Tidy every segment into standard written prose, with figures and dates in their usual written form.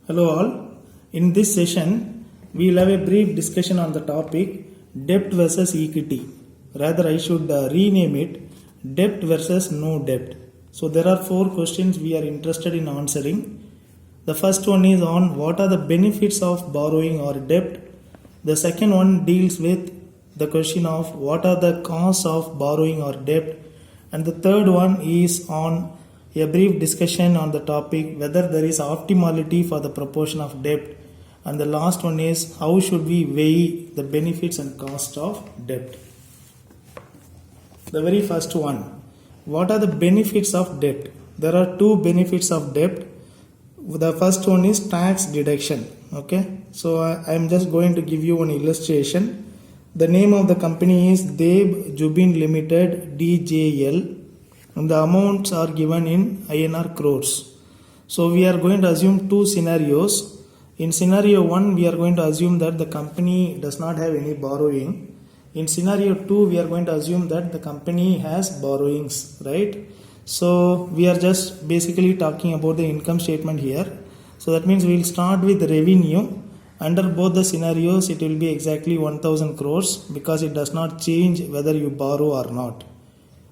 Hello all. In this session, we will have a brief discussion on the topic debt versus equity. Rather, I should rename it debt versus no debt. So there are 4 questions we are interested in answering. The first one is on what are the benefits of borrowing or debt. The second one deals with the question of what are the costs of borrowing or debt. And the third one is on a brief discussion on the topic whether there is optimality for the proportion of debt, and the last one is how should we weigh the benefits and cost of debt. The very first one, what are the benefits of debt? There are 2 benefits of debt. The first one is tax deduction. Okay, so I am just going to give you one illustration. The name of the company is Deb Jubin Limited DJL, and the amounts are given in INR crores. So we are going to assume 2 scenarios. In scenario 1, we are going to assume that the company does not have any borrowing. In scenario 2, we are going to assume that the company has borrowings, right? So we are just basically talking about the income statement here. So that means we will start with the revenue. Under both the scenarios, it will be exactly 1000 crores because it does not change whether you borrow or not.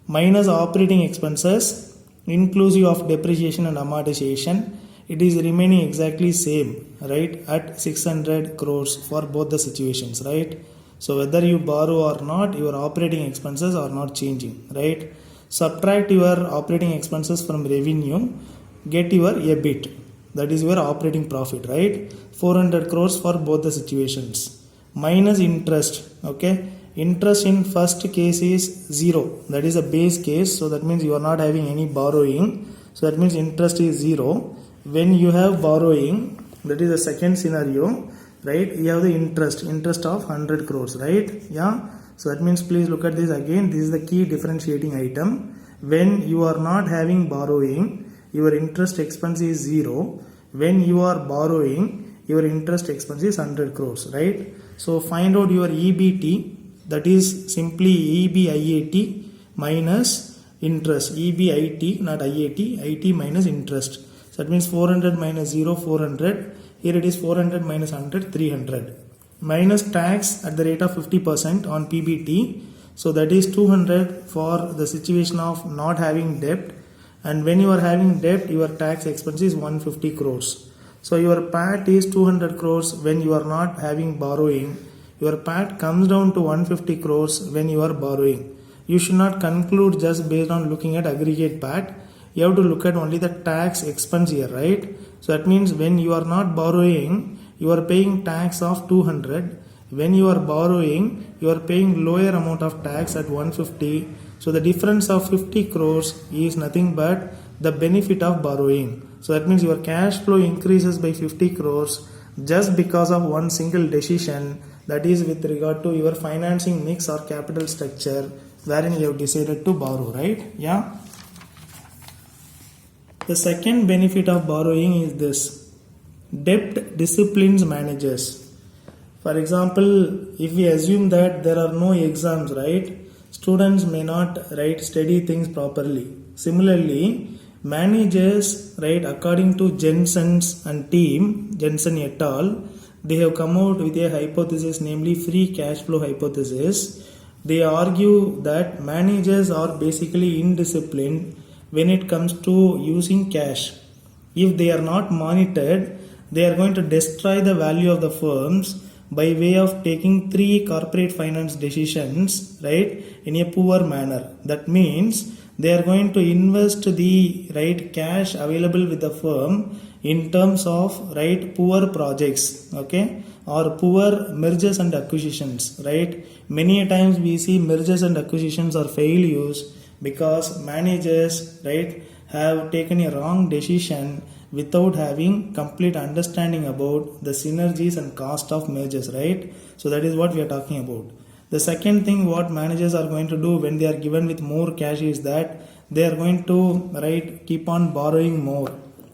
Minus operating expenses inclusive of depreciation and amortization, it is remaining exactly same, right, at 600 crores for both the situations, right? So whether you borrow or not, your operating expenses are not changing, right? Subtract your operating expenses from revenue, get your EBIT, that is your operating profit, right? 400 crores for both the situations. Minus interest, okay? Interest in first case is 0, that is a base case, so that means you are not having any borrowing, so that means interest is 0. When you have borrowing, that is the second scenario, right, you have the interest of 100 crores, right? Yeah, so that means please look at this again. This is the key differentiating item. When you are not having borrowing, your interest expense is 0. When you are borrowing, your interest expense is 100 crores, right? So find out your EBT, that is simply EBIAT minus interest. EBIT, not IAT, IT minus interest. So that means 400 minus 0, 400. Here it is 400 minus 100, 300. Minus tax at the rate of 50% on PBT. So that is 200 for the situation of not having debt. And when you are having debt, your tax expense is 150 crores. So your PAT is 200 crores when you are not having borrowing. Your PAT comes down to 150 crores when you are borrowing. You should not conclude just based on looking at aggregate PAT. You have to look at only the tax expense here, right? So that means when you are not borrowing, you are paying tax of 200. When you are borrowing, you are paying lower amount of tax at 150. So the difference of 50 crores is nothing but the benefit of borrowing. So that means your cash flow increases by 50 crores just because of one single decision, that is with regard to your financing mix or capital structure wherein you have decided to borrow, right? Yeah. The second benefit of borrowing is this: debt disciplines managers. For example, if we assume that there are no exams, right, students may not study things properly. Similarly, managers, right, according to Jensen's and team, Jensen et al., they have come out with a hypothesis, namely free cash flow hypothesis. They argue that managers are basically indisciplined when it comes to using cash. If they are not monitored, they are going to destroy the value of the firms by way of taking 3 corporate finance decisions, right, in a poor manner. That means they are going to invest the cash available with the firm in terms of poor projects, okay, or poor mergers and acquisitions, right? Many times we see mergers and acquisitions are failures because managers, right, have taken a wrong decision without having complete understanding about the synergies and cost of mergers, right? So that is what we are talking about. The second thing what managers are going to do when they are given with more cash is that they are going to keep on borrowing more.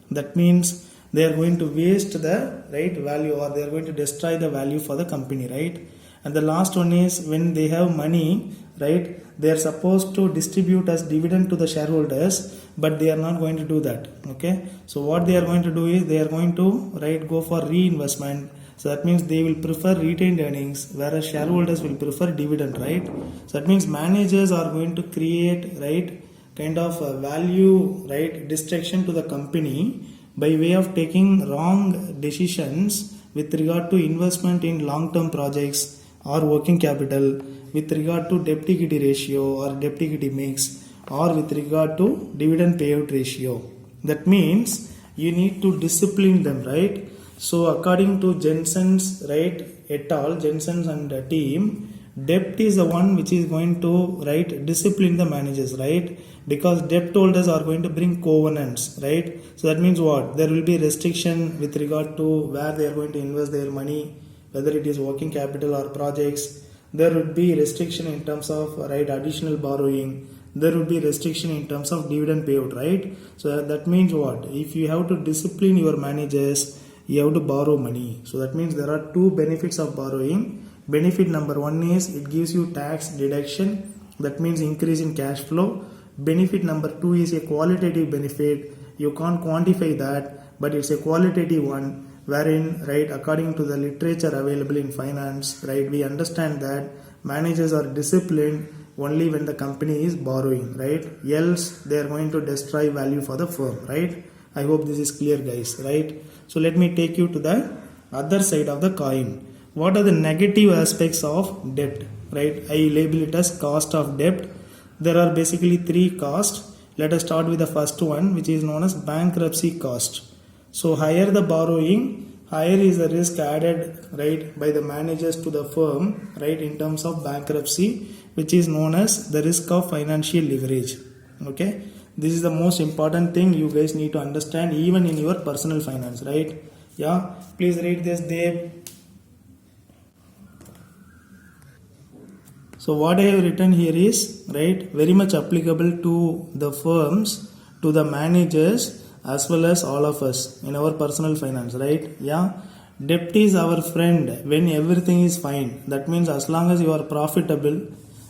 That means they are going to waste the value, or they are going to destroy the value for the company, right? And the last one is when they have money, right? They are supposed to distribute as dividend to the shareholders, but they are not going to do that. Okay, so what they are going to do is they are going to, right, go for reinvestment. So that means they will prefer retained earnings, whereas shareholders will prefer dividend, right? So that means managers are going to create, right, kind of a value, right, distraction to the company by way of taking wrong decisions with regard to investment in long-term projects or working capital, with regard to debt equity ratio or debt equity mix, or with regard to dividend payout ratio. That means you need to discipline them, right? So according to Jensen's, right, et al., Jensen's and the team, debt is the one which is going to, right, discipline the managers, right? Because debt holders are going to bring covenants, right? So that means what? There will be restriction with regard to where they are going to invest their money, whether it is working capital or projects. There would be restriction in terms of, right, additional borrowing. There would be restriction in terms of dividend payout, right? So that means what? If you have to discipline your managers, you have to borrow money. So that means there are two benefits of borrowing. Benefit number one is it gives you tax deduction, that means increase in cash flow. Benefit number two is a qualitative benefit. You can't quantify that, but it's a qualitative one, wherein, right, according to the literature available in finance, right, we understand that managers are disciplined only when the company is borrowing, right? Else they are going to destroy value for the firm, right? I hope this is clear, guys, right? So let me take you to the other side of the coin. What are the negative aspects of debt, right? I label it as cost of debt. There are basically three costs. Let us start with the first one, which is known as bankruptcy cost. So higher the borrowing, higher is the risk added, right, by the managers to the firm, right, in terms of bankruptcy, which is known as the risk of financial leverage. Okay, this is the most important thing you guys need to understand even in your personal finance, right? Yeah, please read this, Dev. So what I have written here is, right, very much applicable to the firms, to the managers, as well as all of us in our personal finance, right? Yeah, debt is our friend when everything is fine. That means as long as you are profitable,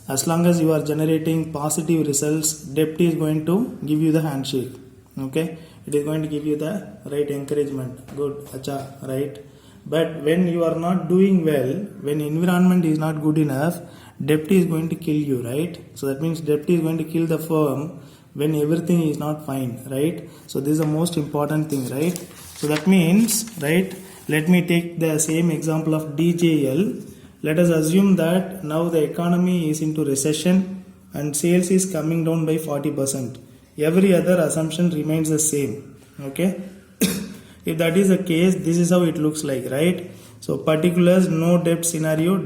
as long as you are generating positive results, debt is going to give you the handshake. Okay, it is going to give you the right encouragement. Good, acha, right? But when you are not doing well, when environment is not good enough, debt is going to kill you, right? So that means debt is going to kill the firm when everything is not fine, right? So this is the most important thing, right? So that means, right, let me take the same example of DJL. Let us assume that now the economy is into recession and sales is coming down by 40%. Every other assumption remains the same. Okay. If that is the case, this is how it looks like, right? So particulars, no debt scenario,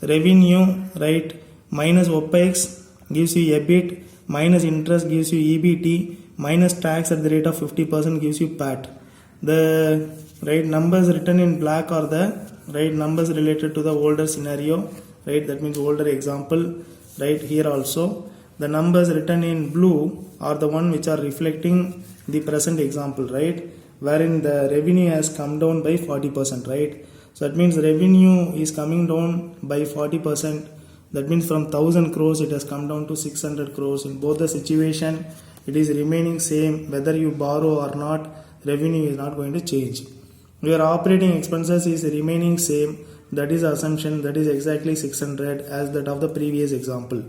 revenue, right, minus OPEX gives you EBIT, minus interest gives you EBT, minus tax at the rate of 50% gives you PAT. The right numbers written in black are the right numbers related to the older scenario, right? That means older example, right? Here also the numbers written in blue are the one which are reflecting the present example, right? Wherein the revenue has come down by 40%, right? So that means revenue is coming down by 40%. That means from 1000 crores it has come down to 600 crores. In both the situation, it is remaining same. Whether you borrow or not, revenue is not going to change. Your operating expenses is remaining same. That is assumption. That is exactly 600 as that of the previous example.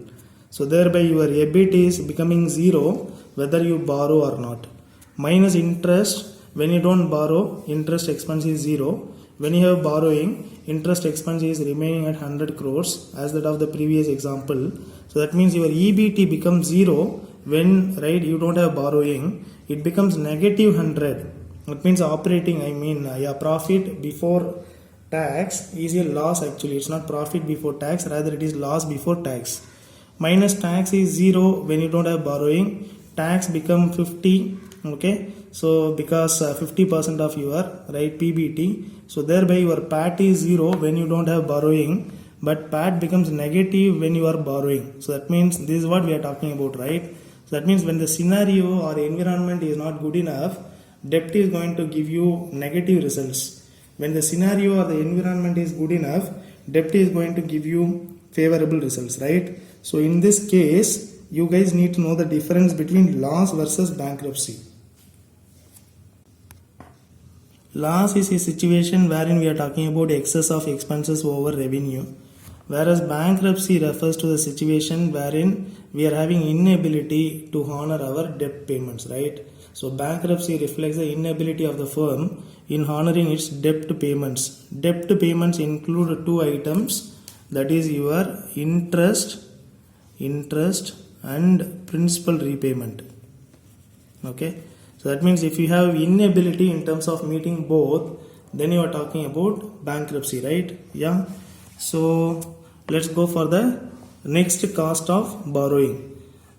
So thereby your EBIT is becoming zero whether you borrow or not. Minus interest. When you don't borrow, interest expense is zero. When you have borrowing, interest expense is remaining at 100 crores as that of the previous example. So that means your EBT becomes zero when, right, you don't have borrowing. It becomes negative 100. That means operating, profit before tax is a loss actually. It's not profit before tax, rather it is loss before tax. Minus tax is zero when you don't have borrowing. Tax become 50. Okay, so because 50% of your, right, PBT, so thereby your PAT is zero when you don't have borrowing, but PAT becomes negative when you are borrowing. So that means this is what we are talking about, right? So that means when the scenario or environment is not good enough, debt is going to give you negative results. When the scenario or the environment is good enough, debt is going to give you favorable results, right? So in this case, you guys need to know the difference between loss versus bankruptcy. Loss is a situation wherein we are talking about excess of expenses over revenue, whereas bankruptcy refers to the situation wherein we are having inability to honor our debt payments, right? So bankruptcy reflects the inability of the firm in honoring its debt payments. Debt payments include two items, that is your interest and principal repayment. Okay, so that means if you have inability in terms of meeting both, then you are talking about bankruptcy, right? Yeah. So let's go for the next cost of borrowing.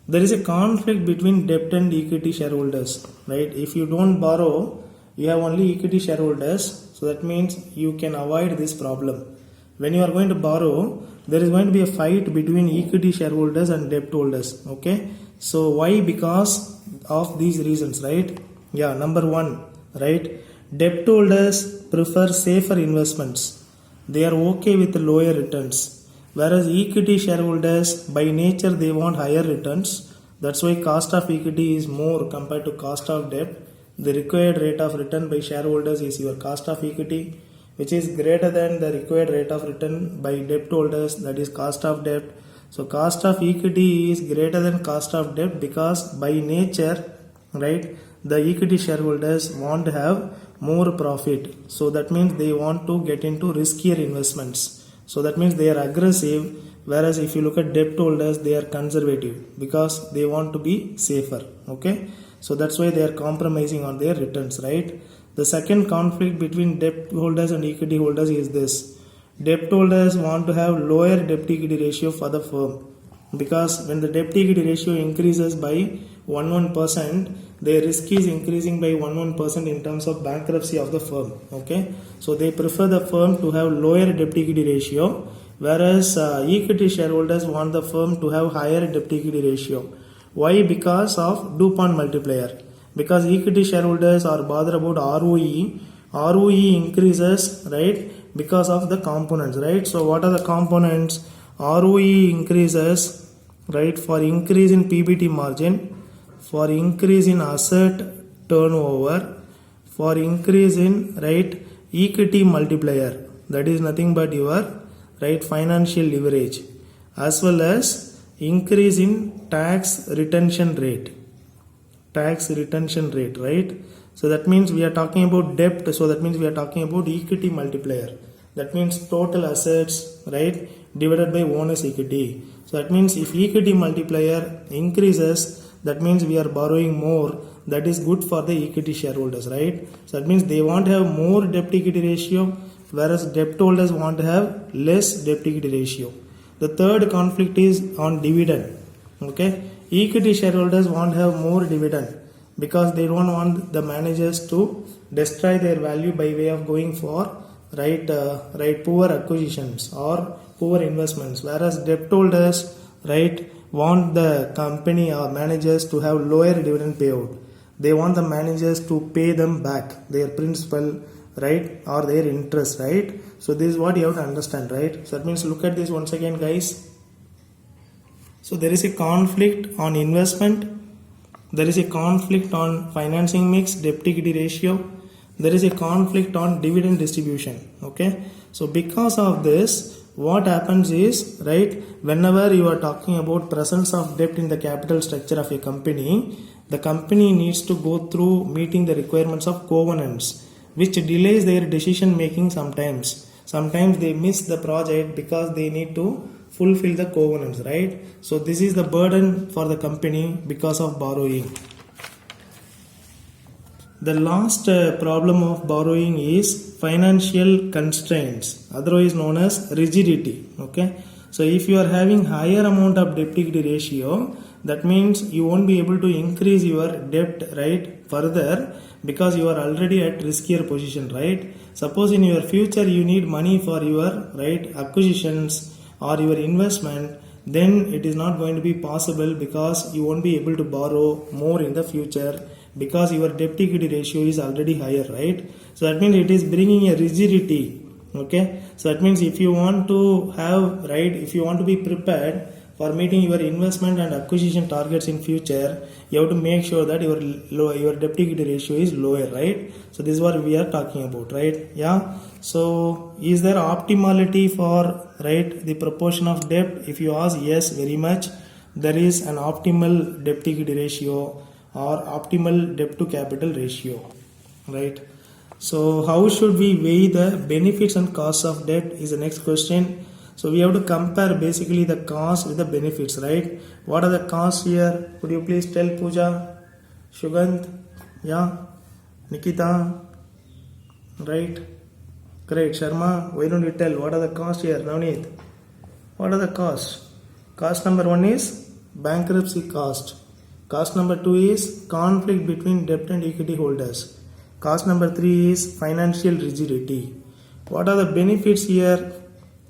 There is a conflict between debt and equity shareholders, right? If you don't borrow, you have only equity shareholders, so that means you can avoid this problem. When you are going to borrow, there is going to be a fight between equity shareholders and debt holders. Okay, so why? Because of these reasons, right? Yeah, number one, right? Debt holders prefer safer investments. They are okay with lower returns, whereas equity shareholders by nature they want higher returns. That's why cost of equity is more compared to cost of debt. The required rate of return by shareholders is your cost of equity, which is greater than the required rate of return by debt holders, that is cost of debt. So cost of equity is greater than cost of debt because by nature, right, the equity shareholders want to have more profit. So that means they want to get into riskier investments. So that means they are aggressive, whereas if you look at debt holders, they are conservative because they want to be safer. Okay, so that's why they are compromising on their returns, right? The second conflict between debt holders and equity holders is this. Debt holders want to have lower debt equity ratio for the firm, because when the debt equity ratio increases by 11%, their risk is increasing by 11% in terms of bankruptcy of the firm. Okay, so they prefer the firm to have lower debt equity ratio, whereas equity shareholders want the firm to have higher debt equity ratio. Why? Because of DuPont multiplier. Because equity shareholders are bothered about ROE. ROE increases, right, because of the components, right? So what are the components? ROE increases, right, for increase in PBT margin, for increase in asset turnover, for increase in, right, equity multiplier, that is nothing but your, right, financial leverage, as well as increase in tax retention rate, right? So that means we are talking about debt, so that means we are talking about equity multiplier, that means total assets, right, divided by owner's equity. So that means if equity multiplier increases, that means we are borrowing more, that is good for the equity shareholders, right? So that means they want to have more debt equity ratio, whereas debt holders want to have less debt equity ratio. The third conflict is on dividend. Okay, equity shareholders want to have more dividend because they don't want the managers to destroy their value by way of going for poor acquisitions or poor investments, whereas debt holders, right, want the company or managers to have lower dividend payout. They want the managers to pay them back their principal, right, or their interest, right? So this is what you have to understand, right? So that means look at this once again, guys. So there is a conflict on investment, there is a conflict on financing mix, debt equity ratio, there is a conflict on dividend distribution. Okay, so because of this, what happens is, right, whenever you are talking about presence of debt in the capital structure of a company, the company needs to go through meeting the requirements of covenants, which delays their decision making sometimes. Sometimes they miss the project because they need to fulfill the covenants, right? So this is the burden for the company because of borrowing. The last problem of borrowing is financial constraints, otherwise known as rigidity. Okay, so if you are having higher amount of debt equity ratio, that means you won't be able to increase your debt, right, further, because you are already at riskier position, right? Suppose in your future you need money for your, right, acquisitions or your investment, then it is not going to be possible because you won't be able to borrow more in the future because your debt equity ratio is already higher, right? So that means it is bringing a rigidity Okay, so that means if you want to have, right, if you want to be prepared for meeting your investment and acquisition targets in future, you have to make sure that your debt equity ratio is lower, right? So this is what we are talking about, right? Yeah. So is there optimality for, right, the proportion of debt? If you ask yes, very much, there is an optimal debt equity ratio or optimal debt to capital ratio, right? So how should we weigh the benefits and costs of debt is the next question. So we have to compare basically the cost with the benefits, right? What are the costs here? Could you please tell Pooja, Shugant, yeah, Nikita, right? Great, Sharma, why don't you tell what are the costs here? Navneet, what are the costs? Cost number one is bankruptcy cost. Cost number two is conflict between debt and equity holders. Cost number three is financial rigidity. What are the benefits here?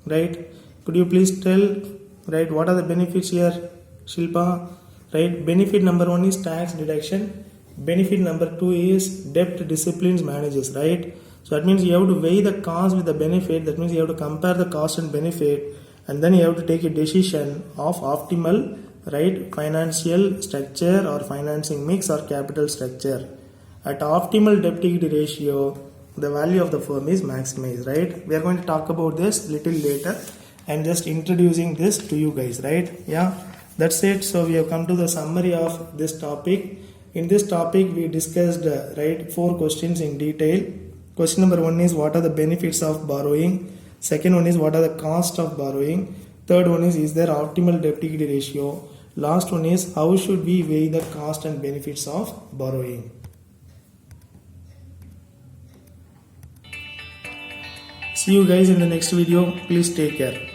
Right? Could you please tell? Right? What are the benefits here, Shilpa? Right? Benefit number one is tax deduction. Benefit number two is debt disciplines manages. Right? So that means you have to weigh the cost with the benefit. That means you have to compare the cost and benefit, and then you have to take a decision of optimal, right, financial structure or financing mix or capital structure. At optimal debt equity ratio, the value of the firm is maximized, right? We are going to talk about this little later. I'm just introducing this to you guys, right? Yeah, that's it. So we have come to the summary of this topic. In this topic, we discussed, right, 4 questions in detail. Question number 1 is what are the benefits of borrowing? Second one is what are the cost of borrowing? Third one is there optimal debt equity ratio? Last one is how should we weigh the cost and benefits of borrowing? See you guys in the next video. Please take care.